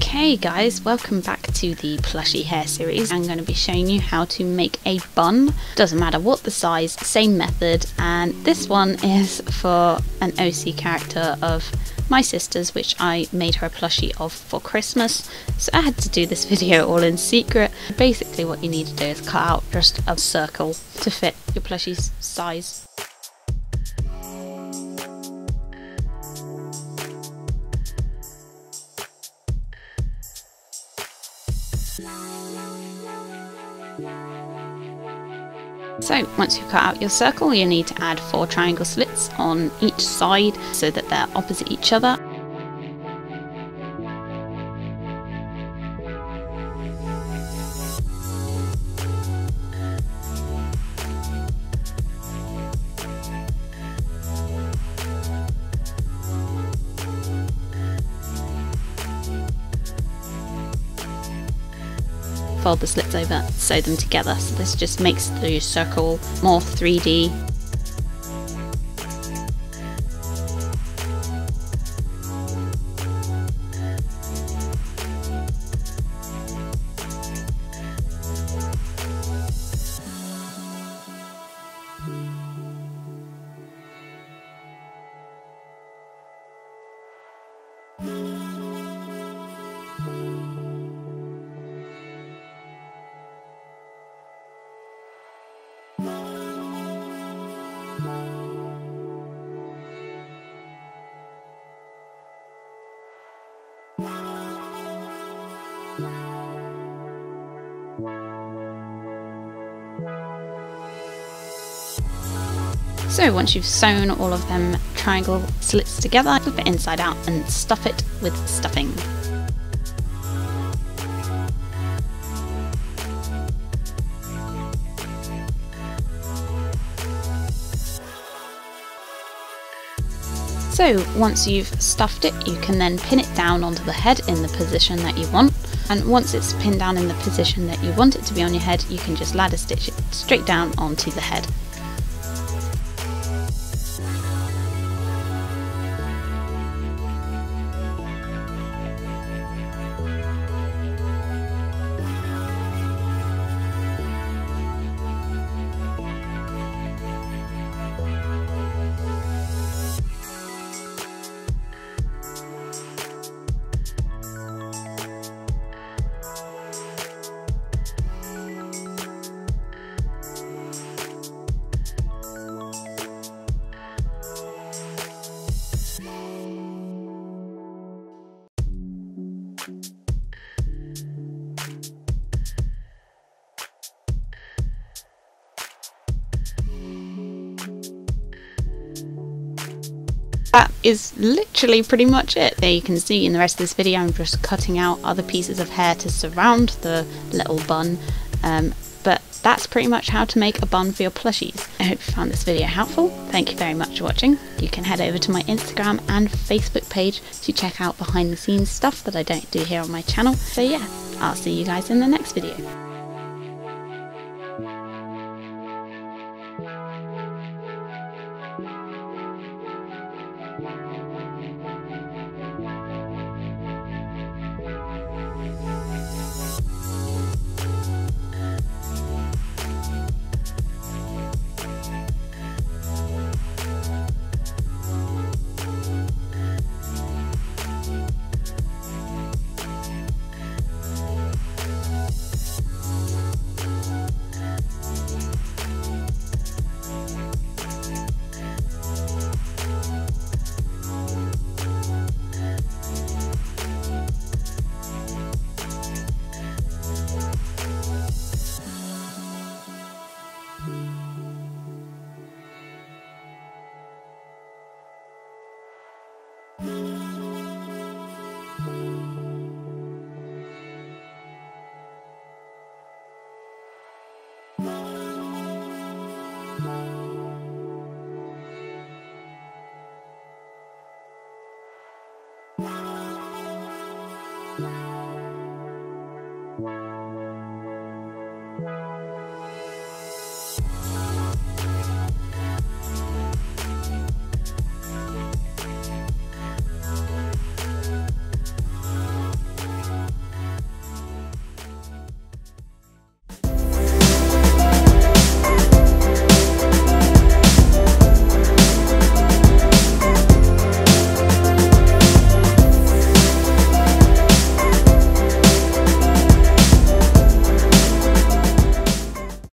Hey guys, welcome back to the Plushie hair series. I'm going to be showing you how to make a bun. Doesn't matter what the size, same method, and this one is for an OC character of my sister's, which I made her a plushie of for Christmas, so I had to do this video all in secret. Basically what you need to do is cut out just a circle to fit your plushie's size. So once you've cut out your circle, you need to add 4 triangle slits on each side so that they're opposite each other. Fold the slits over, sew them together, so this just makes the circle more 3D. So once you've sewn all of them triangle slits together, flip it inside out and stuff it with stuffing. So once you've stuffed it, you can then pin it down onto the head in the position that you want. And once it's pinned down in the position that you want it to be on your head, you can just ladder stitch it straight down onto the head. That is literally pretty much it. There you can see in the rest of this video I'm just cutting out other pieces of hair to surround the little bun, but that's pretty much how to make a bun for your plushies. I hope you found this video helpful. Thank you very much for watching. You can head over to my Instagram and Facebook page to check out behind the scenes stuff that I don't do here on my channel. So yeah, I'll see you guys in the next video. you.